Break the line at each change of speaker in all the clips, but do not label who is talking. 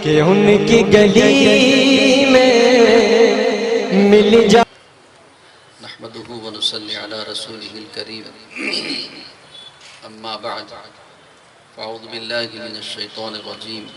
کہ ان کی گلی میں مل جا.
نحمده ونصلي على رسوله الكريم اما بعد فاعوذ بالله من الشيطان الرجيم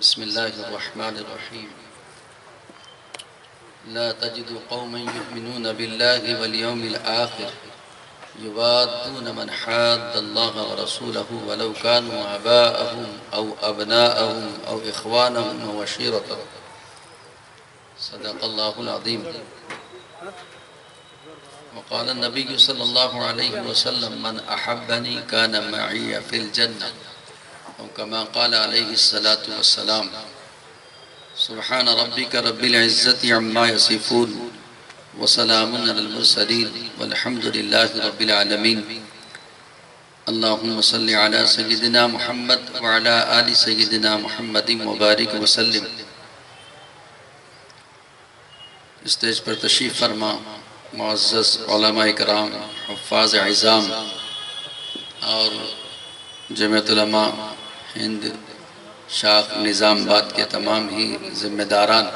بسم الله الرحمن الرحيم لا تجد قوما يؤمنون بالله واليوم الآخر يوادون من حاد الله ورسوله ولو كانوا آباءهم أو أبناءهم أو إخوانهم أو عشيرتهم. صدق الله العظيم. وقال النبي صلى الله عليه وسلم من أحبني كان معي في الجنة أو كما قال عليه الصلاة والسلام. سبحان ربك رب العزة عما يصفون وسلام على المرسلين والحمد لله رب العالمين. اللهم صل على سيدنا محمد وعلى آل سيدنا محمد مبارك وسلم. اسٹیج پر تشریف فرما معزز علماء کرام، حفاظ عظام اور جمعیت علماء ہند شاخ نظام آباد کے تمام ہی ذمہ داران،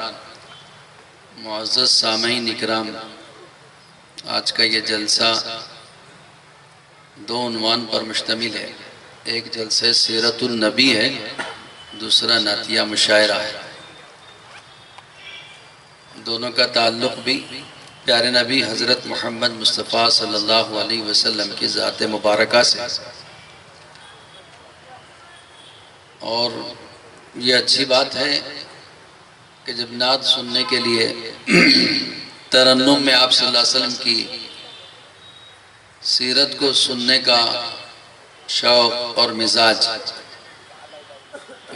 معزز سامعین اکرام، آج کا یہ جلسہ دو عنوان پر مشتمل ہے. ایک جلسہ سیرت النبی ہے، دوسرا نعتیہ مشاعرہ ہے. دونوں کا تعلق بھی پیارے نبی حضرت محمد مصطفیٰ صلی اللہ علیہ وسلم کی ذات مبارکہ سے، اور یہ اچھی بات ہے کہ جب نعت سننے کے لیے ترنم میں آپ صلی اللہ علیہ وسلم کی سیرت کو سننے کا شوق اور مزاج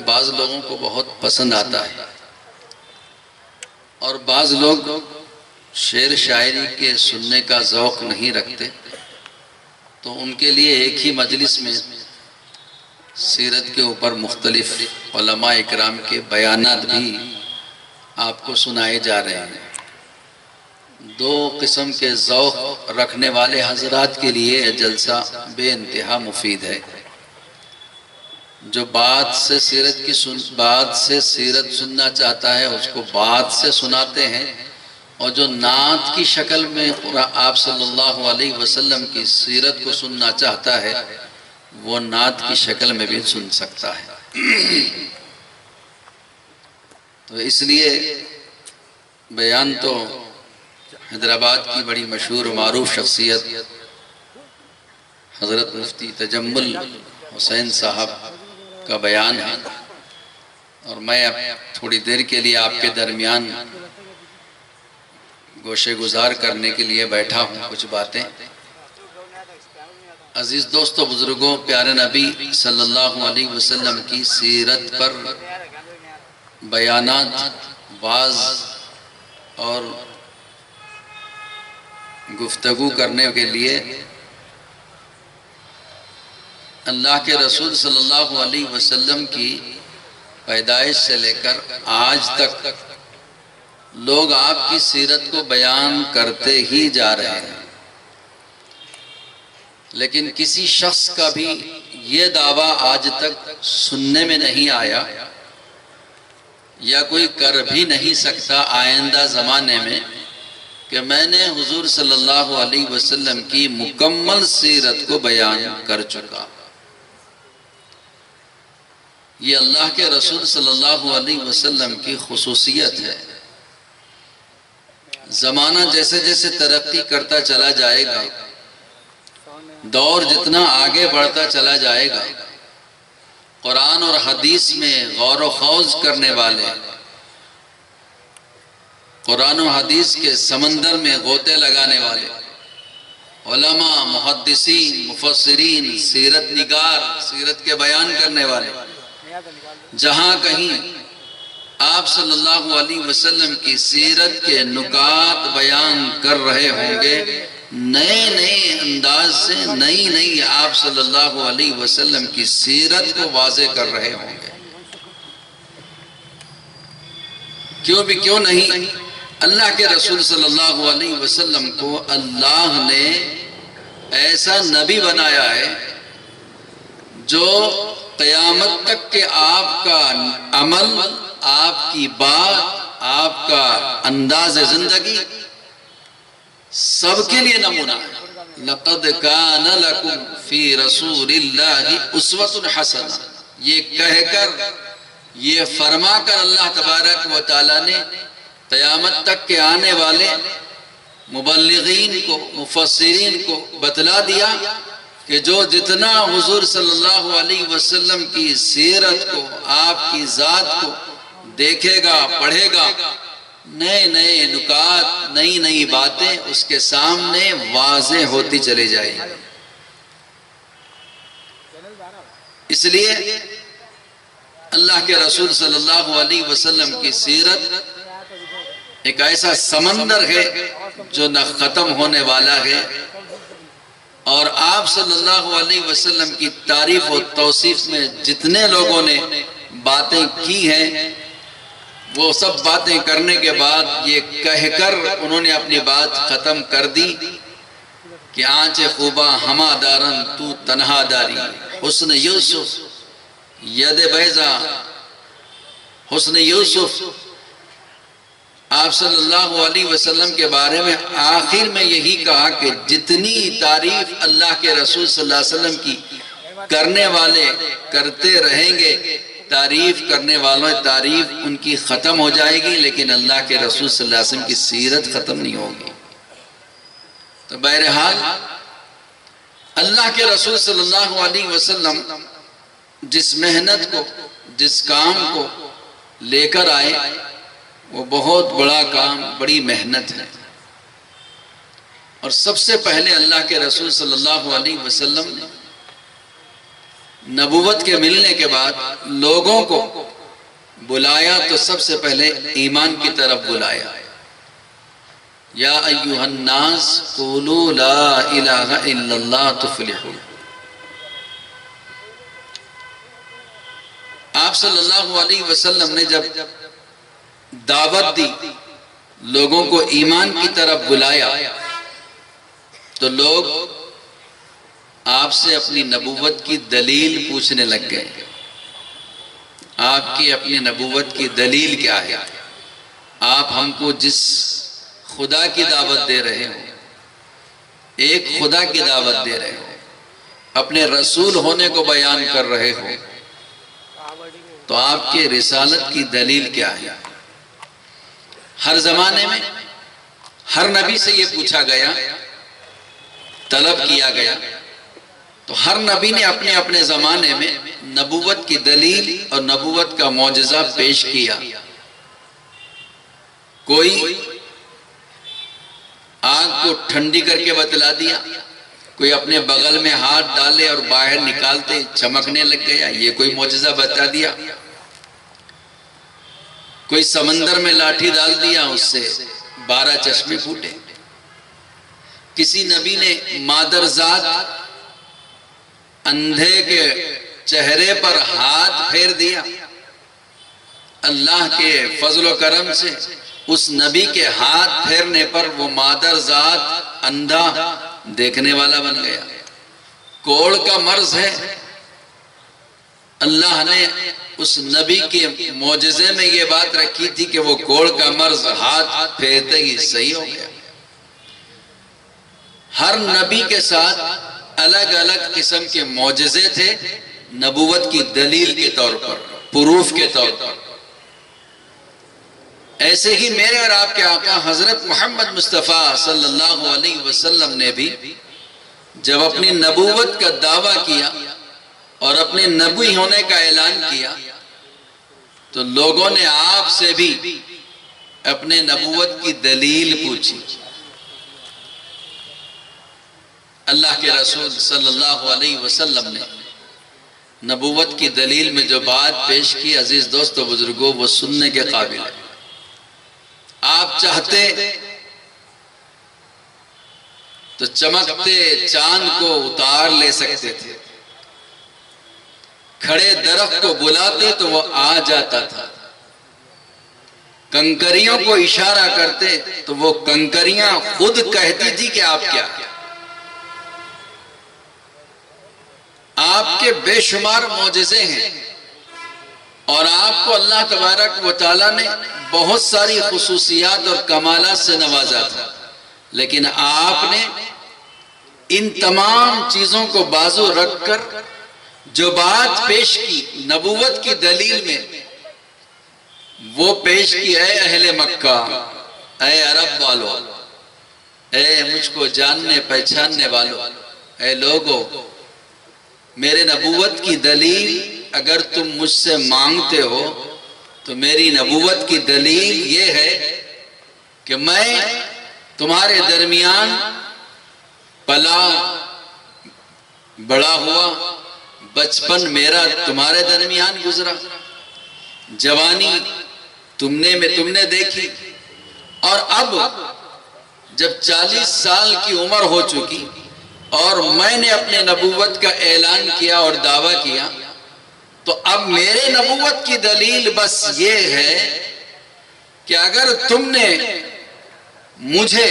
بعض لوگوں کو بہت پسند آتا ہے، اور بعض لوگ شعر شاعری کے سننے کا ذوق نہیں رکھتے، تو ان کے لیے ایک ہی مجلس میں سیرت کے اوپر مختلف علماء اکرام کے بیانات بھی آپ کو سنائے جا رہے ہیں. دو قسم کے ذوق رکھنے والے حضرات کے لیے یہ جلسہ بے انتہا مفید ہے. جو بات سے سیرت سننا چاہتا ہے اس کو بات سے سناتے ہیں، اور جو نعت کی شکل میں آپ صلی اللہ علیہ وسلم کی سیرت کو سننا چاہتا ہے وہ نعت کی شکل میں بھی سن سکتا ہے. تو اس لیے بیان تو حیدرآباد کی بڑی مشہور و معروف شخصیت حضرت مفتی تجمل حسین صاحب کا بیان ہے، اور میں اب تھوڑی دیر کے لیے آپ کے درمیان گوشے گزار کرنے کے لیے بیٹھا ہوں. کچھ باتیں عزیز دوستو، بزرگوں، پیارے نبی صلی اللہ علیہ وسلم کی سیرت پر بیانات، واعظ اور گفتگو کرنے کے لیے اللہ کے رسول صلی اللہ علیہ وسلم کی پیدائش سے لے کر آج تک لوگ آپ کی سیرت کو بیان کرتے ہی جا رہے ہیں، لیکن کسی شخص کا بھی یہ دعویٰ آج تک سننے میں نہیں آیا، یا کوئی کر بھی نہیں سکتا آئندہ زمانے میں، کہ میں نے حضور صلی اللہ علیہ وسلم کی مکمل سیرت کو بیان کر چکا. یہ اللہ کے رسول صلی اللہ علیہ وسلم کی خصوصیت ہے. زمانہ جیسے جیسے ترقی کرتا چلا جائے گا، دور جتنا آگے بڑھتا چلا جائے گا، قرآن اور حدیث میں غور و خوض کرنے والے، قرآن و حدیث کے سمندر میں غوطے لگانے والے علماء، محدثین، مفسرین، سیرت نگار، سیرت کے بیان کرنے والے، جہاں کہیں آپ صلی اللہ علیہ وسلم کی سیرت کے نکات بیان کر رہے ہوں گے، نئے نئے انداز سے نئی نئی آپ صلی اللہ علیہ وسلم کی سیرت کو واضح کر رہے ہوں گے. کیوں نہیں؟ اللہ کے رسول صلی اللہ علیہ وسلم کو اللہ نے ایسا نبی بنایا ہے جو قیامت تک کہ آپ کا عمل، آپ کی بات، آپ کا انداز زندگی سب کے لیے نمونہ ہے۔ لَقَدْ كَانَ لَكُمْ فِي رَسُولِ اللَّهِ أُسْوَةٌ حَسَنَةٌ، یہ کہہ کر، یہ فرما کر اللہ تبارک و تعالیٰ نے قیامت تک کے آنے والے مبلغین کو، مفسرین کو بتلا دیا کہ جو جتنا حضور صلی اللہ علیہ وسلم کی سیرت کو، آپ کی ذات کو دیکھے گا، پڑھے گا، نئے نئے نکات، نئی نئی باتیں اس کے سامنے واضح ہوتی چلی جائیں گی۔ اس لیے اللہ کے رسول صلی اللہ علیہ وسلم کی سیرت ایک ایسا سمندر ہے جو نہ ختم ہونے والا ہے، اور آپ صلی اللہ علیہ وسلم کی تعریف و توصیف میں جتنے لوگوں نے باتیں کی ہیں، وہ سب باتیں کرنے کے بعد یہ کہہ کر انہوں نے اپنی بات ختم کر دی کہ آنچ خوبا ہما دارن تو تنہا داری، حسن یوسف ید بیضا، حسن یوسف۔ آپ صلی اللہ علیہ وسلم کے بارے میں آخر میں یہی کہا کہ جتنی تعریف اللہ کے رسول صلی اللہ علیہ وسلم کی کرنے والے کرتے رہیں گے، تعریف کرنے والوں تعریف ان کی ختم ہو جائے گی، لیکن اللہ کے رسول صلی اللہ علیہ وسلم کی سیرت ختم نہیں ہوگی۔ تو بہرحال اللہ کے رسول صلی اللہ علیہ وسلم جس محنت کو، جس کام کو لے کر آئے، وہ بہت بڑا کام، بڑی محنت ہے۔ اور سب سے پہلے اللہ کے رسول صلی اللہ علیہ وسلم نے نبوت کے ملنے کے بعد لوگوں کو بلایا تو سب سے پہلے ایمان کی طرف بلایا۔ یا ایھا الناس قولوا لا الہ الا اللہ تفلحوا۔ آپ صلی اللہ علیہ وسلم نے جب دعوت دی، لوگوں کو ایمان کی طرف بلایا، تو لوگ آپ سے اپنی نبوت کی دلیل پوچھنے لگ گئے۔ آپ کی اپنی نبوت کی دلیل کیا ہے؟ آپ ہم کو جس خدا کی دعوت دے رہے ہو، ایک خدا کی دعوت دے رہے ہو، اپنے رسول ہونے کو بیان کر رہے ہو، تو آپ کے رسالت کی دلیل کیا ہے؟ ہر زمانے میں ہر نبی سے یہ پوچھا گیا، طلب کیا گیا، تو ہر نبی نے اپنے اپنے زمانے میں نبوت کی دلیل اور نبوت کا معجزہ پیش کیا۔ کوئی آگ کو ٹھنڈی کر کے بتلا دیا، کوئی اپنے بغل میں ہاتھ ڈالے اور باہر نکالتے چمکنے لگ گیا، یہ کوئی معجزہ بتا دیا۔ کوئی سمندر میں لاٹھی ڈال دیا، اس سے 12 چشمے پھوٹے۔ کسی نبی نے مادرزاد اندھے کے چہرے پر ہاتھ پھیر دیا۔ اللہ کے فضل و کرم سے اس نبی کے ہاتھ پھیرنے پر وہ مادرزاد اندھا دیکھنے والا بن گیا۔ کوڑ کا مرض ہے، اللہ نے اس نبی کے معجزے میں یہ بات رکھی تھی کہ وہ کوڑ کا مرض ہاتھ پھیرتے ہی صحیح ہو گیا۔ ہر نبی کے ساتھ الگ الگ قسم کے معجزے تھے، نبوت کی دلیل کے طور پر، پروف کے طور پر۔ ایسے ہی میرے اور آپ کے آقا حضرت محمد مصطفیٰ صلی اللہ علیہ وسلم نے بھی جب اپنی نبوت کا دعویٰ کیا اور اپنے نبی ہونے کا اعلان کیا، تو لوگوں نے آپ سے بھی اپنے نبوت کی دلیل پوچھی۔ اللہ کے رسول صلی اللہ علیہ وسلم نے نبوت کی دلیل میں جو بات پیش کی، عزیز دوستو بزرگوں، وہ سننے کے قابل ہے۔ آپ چاہتے تو چمکتے چاند کو اتار لے سکتے تھے، کھڑے درخت کو بلاتے تو وہ آ جاتا تھا، کنکریوں کو اشارہ کرتے تو وہ کنکریاں خود کہتی تھی کہ آپ کیا۔ آپ کے بے شمار معجزے ہیں اور آپ کو اللہ تبارک و تعالیٰ نے بہت ساری خصوصیات اور کمالات سے نوازا تھا، لیکن آپ نے ان تمام چیزوں کو بازو رکھ کر جو بات پیش کی نبوت کی دلیل میں، وہ پیش کی اے اہل مکہ، اے عرب والو، اے مجھ کو جاننے پہچاننے والو، اے لوگو، میرے نبوت کی دلیل اگر تم مجھ سے مانگتے ہو تو میری نبوت کی دلیل یہ ہے کہ میں تمہارے درمیان پلا بڑا ہوا، بچپن میرا تمہارے درمیان گزرا، جوانی تم نے دیکھی، اور اب جب 40 سال کی عمر ہو چکی اور میں نے اپنے نبوت کا اعلان کیا اور دعویٰ کیا، تو اب میرے نبوت کی دلیل بس یہ ہے کہ اگر تم نے مجھے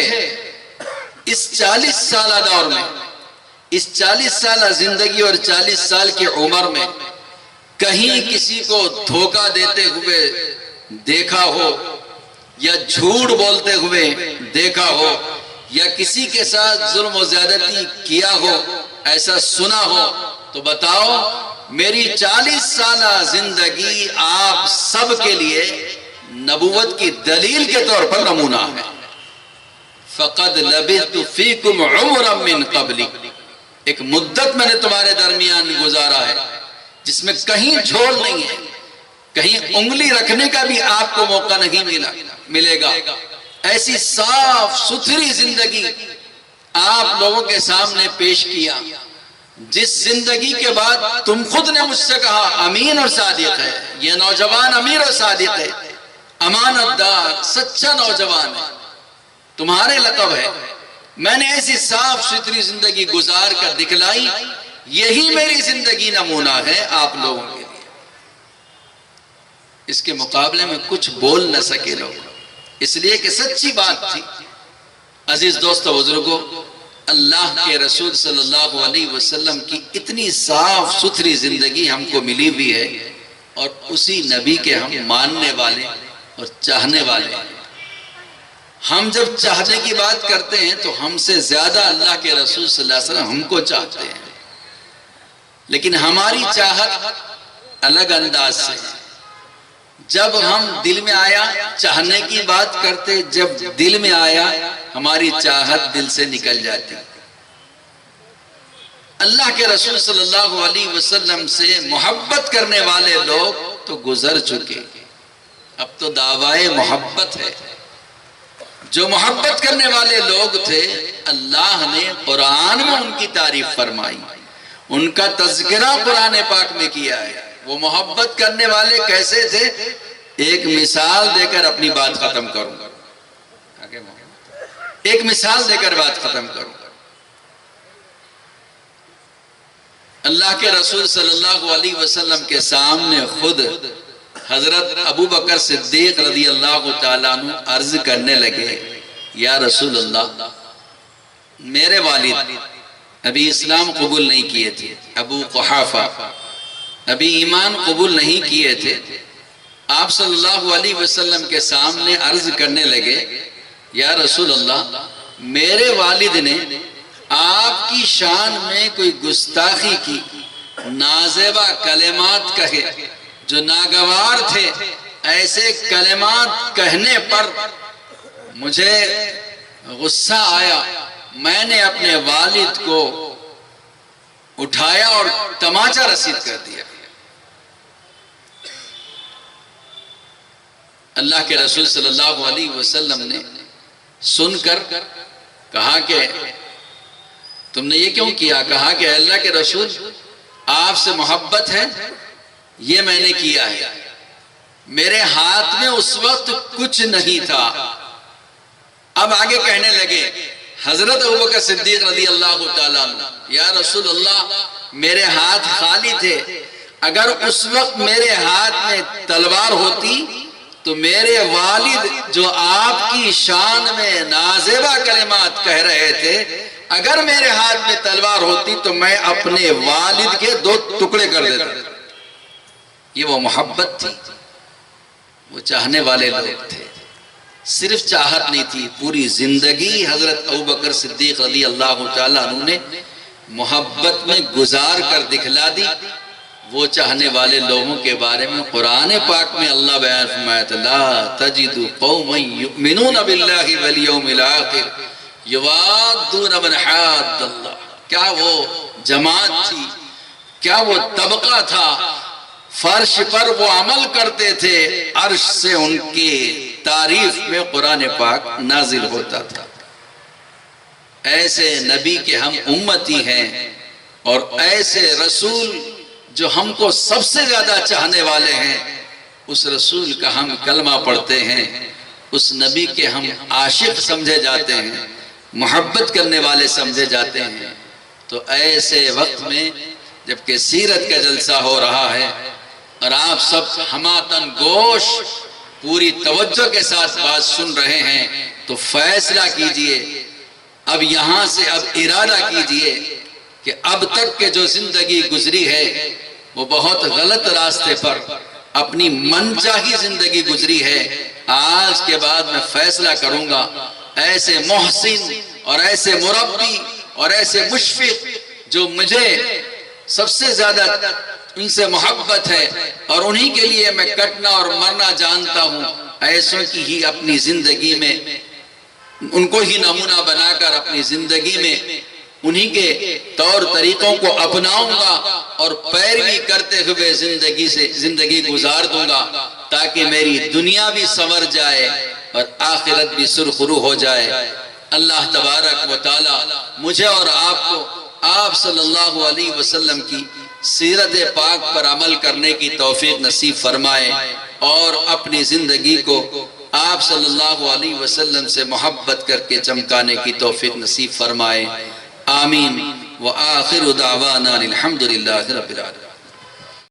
اس 40 سالہ دور میں، اس 40 سالہ زندگی اور 40 سال کی عمر میں کہیں کسی کو دھوکہ دیتے ہوئے دیکھا ہو، یا جھوٹ بولتے ہوئے دیکھا ہو، یا کسی کے ساتھ ظلم و زیادتی کیا ہو، ایسا سنا ہو، تو بتاؤ میری 40 سالہ زندگی آپ سب کے لیے نبوت کی دلیل کے طور پر نمونہ ہے۔ فَقَدْ لَبِثْتُ فِيكُمْ عُمْرًا مِّن قَبْلِ، ایک مدت میں نے تمہارے درمیان گزارا ہے جس میں کہیں جھول نہیں ہے، کہیں انگلی رکھنے کا بھی آپ کو موقع نہیں ملے گا۔ ایسی صاف ستھری زندگی آپ لوگوں کے سامنے پیش کیا، جس زندگی کے بعد تم خود نے مجھ سے کہا امین اور صادق ہے، یہ نوجوان امیر اور صادق ہے، امانت دار سچا نوجوان ہے، تمہارے لقب ہے۔ میں نے ایسی صاف ستھری زندگی گزار کر دکھلائی، یہی میری زندگی نمونہ ہے آپ لوگوں کے لیے۔ اس کے مقابلے میں کچھ بول نہ سکے لوگ، اس لیے کہ سچی بات تھی۔ عزیز دوستو بزرگوں، اللہ کے رسول صلی اللہ علیہ وسلم کی اتنی صاف ستھری زندگی ہم کو ملی ہوئی ہے، اور اسی نبی کے ہم ماننے والے اور چاہنے والے ہیں۔ ہم جب چاہنے کی بات کرتے ہیں تو ہم سے زیادہ اللہ کے رسول صلی اللہ علیہ وسلم ہم کو چاہتے ہیں، لیکن ہماری چاہت الگ انداز سے ہے۔ جب ہم دل میں آیا چاہنے کی بات کرتے، جب دل میں آیا ہماری چاہت دل سے نکل جاتی۔ اللہ کے رسول صلی اللہ علیہ وسلم سے محبت کرنے والے لوگ تو گزر چکے، اب تو دعویٰ محبت ہے۔ جو محبت کرنے والے لوگ تھے، اللہ نے قرآن میں ان کی تعریف فرمائی، ان کا تذکرہ قرآن پاک میں کیا ہے۔ وہ محبت کرنے والے کیسے تھے؟ ایک مثال دے کر اپنی بات ختم کروں گا، ایک مثال دے کر بات ختم کروں گا۔ اللہ کے رسول صلی اللہ علیہ وسلم کے سامنے خود حضرت ابو بکر صدیق رضی اللہ تعالیٰ عنہ عرض کرنے لگے، یا رسول اللہ، میرے والد ابھی اسلام قبول نہیں کیے تھے، ابو قحافہ ابھی ایمان قبول نہیں کیے تھے۔ آپ صلی اللہ علیہ وسلم کے سامنے عرض کرنے لگے، یا رسول اللہ، میرے والد نے آپ کی شان میں کوئی گستاخی کی، نازیبہ کلمات کہے جو ناگوار تھے، ایسے کلمات کہنے پر مجھے غصہ آیا، میں نے اپنے والد کو اٹھایا اور تماچا رسید کر دیا۔ اللہ کے رسول صلی اللہ علیہ وسلم نے سن کر کہا کہ تم نے یہ کیوں کیا؟ کہا کہ اللہ کے رسول، آپ سے محبت ہے، یہ میں نے کیا ہے، میرے ہاتھ میں اس وقت کچھ نہیں تھا۔ اب آگے کہنے لگے حضرت ابوبکر صدیق رضی اللہ تعالیٰ عنہ، یا رسول اللہ، میرے ہاتھ خالی تھے، اگر اس وقت میرے ہاتھ میں تلوار ہوتی تو میرے والد جو آپ کی شان میں نازیبہ کلمات کہہ رہے تھے، اگر میرے ہاتھ میں تلوار ہوتی تو میں اپنے والد کے 2 ٹکڑے کر دیتا۔ یہ وہ محبت تھی، وہ چاہنے والے لوگ تھے۔ صرف چاہت نہیں تھی، پوری زندگی حضرت ابوبکر صدیق رضی اللہ تعالیٰ عنہ نے محبت میں گزار کر دکھلا دی۔ وہ چاہنے والے لوگوں کے بارے میں قرآن پاک میں اللہ بیان فرمایا تھا، لا تجد قوما یؤمنون باللہ والیوم الآخر یوادون من حاد اللہ۔ کیا وہ جماعت تھی، کیا وہ طبقہ تھا، فرش پر وہ عمل کرتے تھے، عرش سے ان کی تعریف میں قرآن پاک نازل ہوتا تھا۔ ایسے نبی کے ہم امتی ہیں، اور ایسے رسول جو ہم کو سب سے زیادہ چاہنے والے ہیں، اس رسول کا ہم کلمہ پڑھتے ہیں، اس نبی کے ہم عاشق سمجھے جاتے ہیں، محبت کرنے والے سمجھے جاتے ہیں۔ تو ایسے وقت میں جبکہ سیرت کا جلسہ ہو رہا ہے اور آپ سب ہماتن گوش پوری توجہ کے ساتھ بات سن رہے ہیں، تو فیصلہ کیجئے، اب یہاں سے اب ارادہ کیجئے کہ اب تک کے جو زندگی گزری ہے وہ بہت غلط راستے پر اپنی من چاہی زندگی گزری ہے۔ آج کے بعد میں فیصلہ کروں گا، ایسے محسن اور ایسے مربی اور ایسے مشفق جو مجھے سب سے زیادہ ان سے محبت ہے اور انہی کے لیے میں کٹنا اور مرنا جانتا ہوں، ایسوں کی ہی اپنی زندگی میں ان کو ہی نمونہ بنا کر اپنی زندگی میں انہی کے طور طریقوں کو اپناؤں گا اور پیروی کرتے ہوئے زندگی گزار دوں گا، تاکہ میری دنیا بھی سنور جائے اور آخرت بھی سرخرو ہو جائے۔ اللہ تبارک و تعالی مجھے اور آپ کو آپ صلی اللہ علیہ وسلم کی سیرت پاک پر عمل کرنے کی توفیق نصیب فرمائے، اور اپنی زندگی کو آپ صلی اللہ علیہ وسلم سے محبت کر کے چمکانے کی توفیق نصیب فرمائے۔ آمین۔ وآخر دعوانا الحمدللہ رب العالمین۔